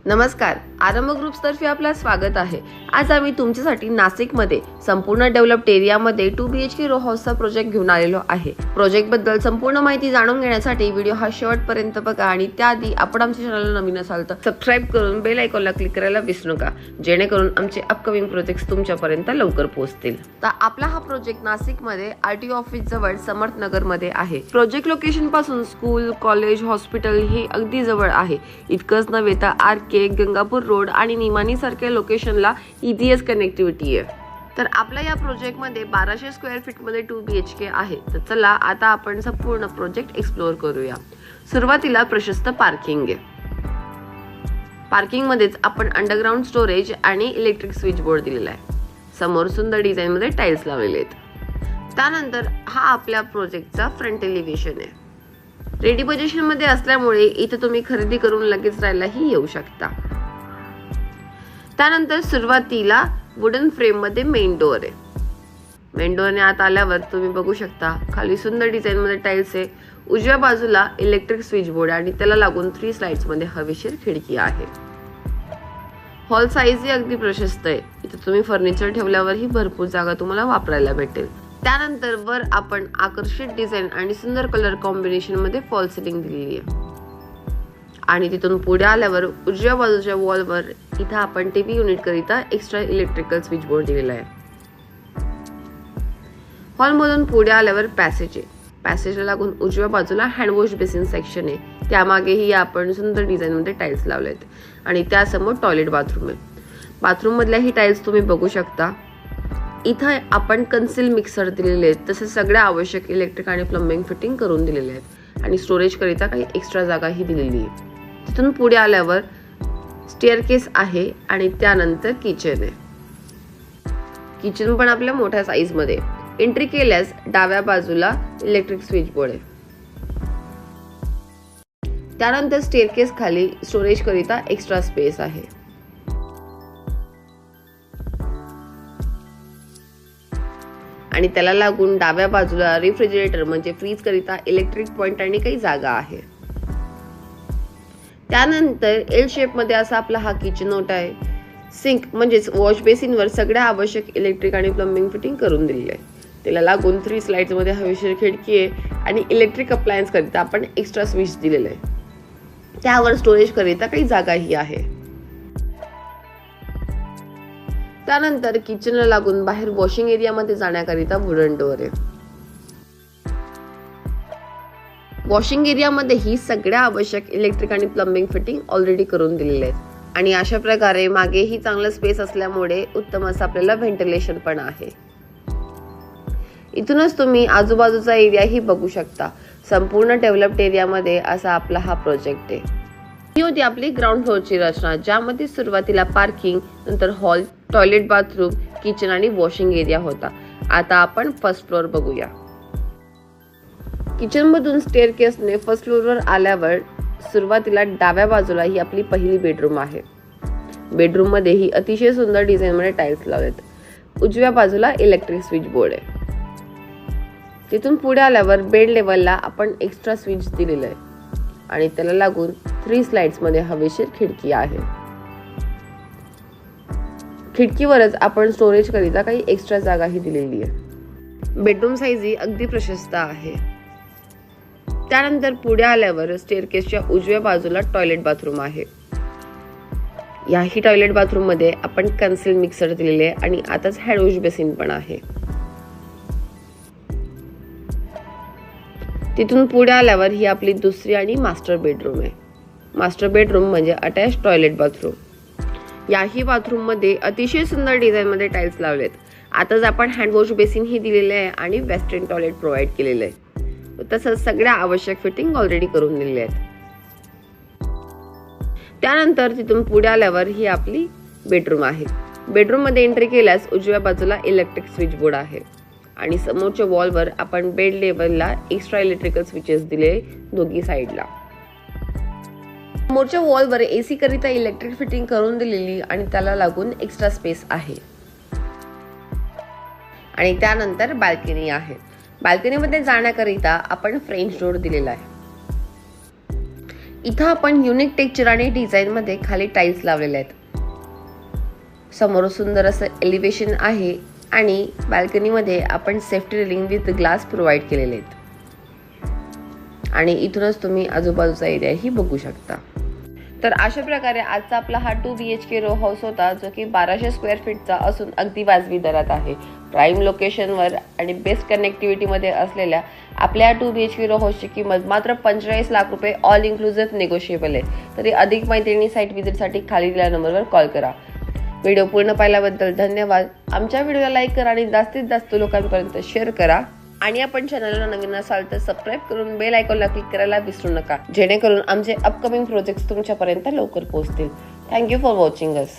नमस्कार, आरंभ ग्रुप्स तर्फे आपलं स्वागत आहे। आज आम्ही तुमच्यासाठी नाशिकमध्ये संपूर्ण डेव्हलप्ड एरियामध्ये 2 BHK रो हाऊसचा प्रोजेक्ट घेऊन आलेलो आहे। प्रोजेक्ट बद्दल संपूर्ण माहिती जाणून घेण्यासाठी व्हिडिओ हा शेवटपर्यंत बघा आणि त्याआधी आपण आमच्या चॅनलला नवीन असाल तर सबस्क्राइब करून बेल आयकॉनला क्लिक करायला विसरू नका, जेणेकरून आमचे अपकमिंग प्रोजेक्ट्स तुमच्यापर्यंत लवकर पोहोचतील। तर आपला हा प्रोजेक्ट नाशिकमध्ये RTO ऑफिस जवळ समर्थनगर मध्ये आहे। प्रोजेक्ट लोकेशन पासून स्कूल, कॉलेज, हॉस्पिटल हे अगदी जवळ आहे। इतकंच नव्हे तर RK, गंगापूर रोड आणि निमाणी सारख्या लोकेशनला EGS कनेक्टिव्हिटी आहे। तर आपल्या या प्रोजेक्ट मध्ये 1200 स्क्वेअर फीट मध्ये 2 BHK आहे। तर चला आता आपण संपूर्ण प्रोजेक्ट एक्सप्लोर करूया। सुरुवातीला प्रशस्त पार्किंग आहे। पार्किंग मध्येच आपण अंडरग्राउंड स्टोरेज आणि इलेक्ट्रिक स्विच बोर्ड दिलेला आहे। समोर सुंदर डिझाइन मध्ये टाइल्स लावलेले आहेत। त्यानंतर हा आपल्या प्रोजेक्टचा फ्रंट एलिव्हेशन आहे। रेडी पोझिशन मध्ये असल्यामुळे इथे तुम्ही खरेदी करून लगेच राहायलाही येऊ शकता। त्यानंतर सुरुवातीला वुडन फ्रेम मध्ये मेन डोअर आहे। मेन डोअरने आत आल्यावर तुम्ही बघू शकता खाली सुंदर डिझाइन मध्ये टाइल्स आहे। उजव्या बाजूला इलेक्ट्रिक स्विच बोर्ड आणि त्याला लागून 3 स्लाइड्स मध्ये हवेशीर खिडकी आहे। हॉल साईज ही अगदी प्रशस्त आहे। इथे तुम्ही फर्निचर ठेवल्यावरही भरपूर जागा तुम्हाला वापरायला भेटेल। त्यानंतर वर आपण आकर्षक डिझाइन आणि सुंदर कलर कॉम्बिनेशन मध्ये फॉल सिलिंग दिलेली आहे। आणि तिथून पुढे आल्यावर उजव्या बाजूच्या वॉलवर इथे आपण टीव्ही युनिट करिता एक्स्ट्रा इलेक्ट्रिकल स्विच बोर्ड दिलेला आहे। हॉल मधून पुढे आल्यावर पॅसेज आहे। पॅसेजला लागून उजव्या बाजूला हँडवॉश बेसिन सेक्शन आहे। त्यामागेही आपण सुंदर डिझाइन मध्ये टाइल्स लावलेत आणि त्यासमोर टॉयलेट बाथरूम आहे। बाथरूम मधल्या ही टाइल्स तुम्ही बघू शकता। इथे आपण कन्सील मिक्सर दिलेले आहेत, तसेच सगळ्या आवश्यक इलेक्ट्रिक आणि प्लंबिंग फिटिंग करून दिलेले आहेत आणि स्टोरेज करिता काही एक्स्ट्रा जागा ही दिलेली आहे। तिथून पुढे आल्यावर स्टेअरकेस आहे आणि त्यानंतर किचन आहे। किचन पण आपल्या मोठ्या साईज मध्ये। एंट्री केल्यास डाव्या बाजूला इलेक्ट्रिक स्विच बोर्ड आहे। त्यानंतर स्टेअरकेस खाली स्टोरेज करिता एक्स्ट्रा स्पेस आहे। आणि त्याला लागून डाव्या बाजूला रेफ्रिजरेटर म्हणजे फ्रीज करिता इलेक्ट्रिक पॉइंट आणि काही जागा आहे। त्यानंतर एल शेप मध्ये असा आपला हा किचन ओटा आहे। सिंक म्हणजेच वॉश बेसिन वर सगळ्या आवश्यक इलेक्ट्रिक आणि प्लंबिंग फिटिंग करून दिलेली आहे। त्याला लागून 3 स्लाइड्स मध्ये हवेशीर खिडकी आहे आणि इलेक्ट्रिक अप्लायन्स करिता आपण एक्स्ट्रा स्विच दिलेले आहे। त्यावर स्टोरेज करिता काही जागाही आहे। त्यानंतर किचनला लागून बाहेर वॉशिंग एरिया मध्ये जाण्याकरिता वुडन डोअर आहे। वॉशिंग एरिया मध्ये ही सगळ्या आवश्यक इलेक्ट्रिक आणि प्लंबिंग फिटिंग ऑलरेडी करून दिलेले आहेत आणि अशा प्रकारे मागेही चांगला स्पेस असल्यामुळे उत्तम असं आपल्याला व्हेंटिलेशन पण आहे। इथूनच तुम्ही आजूबाजूचा एरिया ही बघू शकता। संपूर्ण डेव्हलप्ड एरियामध्ये असा आपला हा प्रोजेक्ट आहे। ही होती आपली ग्राउंड फ्लोअरची रचना, ज्यामध्ये सुरुवातीला पार्किंग, नंतर हॉल, टॉयलेट, बाथरूम, किचन आणि वॉशिंग एरिया होता। आता आपण फर्स्ट फ्लोअर बघूया। किचन मधून स्टेअरकेसने फर्स्ट फ्लोअरवर आल्यावर सुरुवातीला डाव्या बाजूला ही आपली पहिली बेडरूम आहे। बेडरूम मध्ये ही अतिशय सुंदर डिझाइन मध्ये टाइल्स लावलेत। उजव्या बाजूला इलेक्ट्रिक स्विच बोर्ड आहे। तिथून पुढे आल्यावर बेड लेवलला आपण एक्स्ट्रा स्विच दिलेलं आहे आणि त्याला लागून 3 स्लाइड्स मध्ये हवेशीर खिडकी आहे। खिडकीवरच आपण स्टोरेज करिता काही एक्स्ट्रा जागा ही दिलेली आहे। बेडरूम साईज ही अगदी प्रशस्त आहे। त्यानंतर पुढे आल्यावर स्टेअरकेसच्या उजव्या बाजूला टॉयलेट बाथरूम आहे। याही टॉयलेट बाथरूम मध्ये आपण कन्सील मिक्सर दिलेले आणि आताच हँडवॉश बेसिन पण आहे। तिथून पुढे आल्यावर ही आपली दुसरी आणि मास्टर बेडरूम आहे। मास्टर बेडरूम म्हणजे अटॅच टॉयलेट बाथरूम। याही बाथरूम मध्ये अतिशय सुंदर डिझाइन मध्ये टाइल्स लावलेत। आताच आपण हँडवॉश बेसिन ही दिलेले आहे आणि वेस्टर्न टॉयलेट प्रोव्हाइड केलेले आहे। तसंच सगळ्या आवश्यक फिटिंग ऑलरेडी करून दिलेले आहेत। त्यानंतर तिथून पुढे आल्यावर ही आपली बेडरूम आहे। बेडरूम मध्ये एंट्री केल्यास उजव्या बाजूला इलेक्ट्रिक स्विच बोर्ड आहे आणि समोरच्या वॉलवर आपण बेड लेवलला एक्स्ट्रा इलेक्ट्रिकल स्विचेस दिले दोन्ही साइडला। समोरच्या वॉलवर AC करिता इलेक्ट्रिक फिटिंग करून दिलेली आणि त्याला लागून एक्स्ट्रा स्पेस आहे। आणि त्यानंतर बाल्कनी आहे। बाल्कनी मध्ये जाण्याकरिता आपण फ्रेंच डोअर दिलेला आहे। इथं आपण युनिक टेक्स्चर आणि डिझाईन मध्ये खाली टाईल्स लावलेले आहेत. समोर सुंदर असं एलिव्हेशन आहे आणि बाल्कनी मध्ये आपण safety railing with glass provide केलेले आहेत. आणि इथूनच तुम्ही आजूबाजूचा एरिया ही बघू शकता. तर अशा प्रकारे आजचा आपला हा 2 BHK रो हाऊस होता, जो की 1200 स्क्वेअर फीटचा असून अगदी वाजवी दरात आहे. प्राईम लोकेशनवर आणि बेस्ट कनेक्टिव्हिटीमध्ये असलेल्या आपल्या 2 BHK रो हाऊसची किंमत मात्र 45 लाख रुपये ऑल इन्क्लुझिव्ह नेगोशिएबल आहे. तरी अधिक माहिती साईट व्हिजिटसाठी खाली दिलेल्या नंबरवर कॉल करा. व्हिडिओ पूर्ण पाहिल्याबद्दल धन्यवाद. आमच्या व्हिडिओला लाईक करा आणि जास्तीत जास्त लोकांपर्यंत शेअर करा. आणि आपण चॅनलला नवीन असाल तर सबस्क्राईब करून बेल आयकॉनला क्लिक करायला विसरू नका, जेणेकरून आमचे अपकमिंग प्रोजेक्ट्स तुमच्यापर्यंत लवकर पोहोचतील. Thank you for watching us.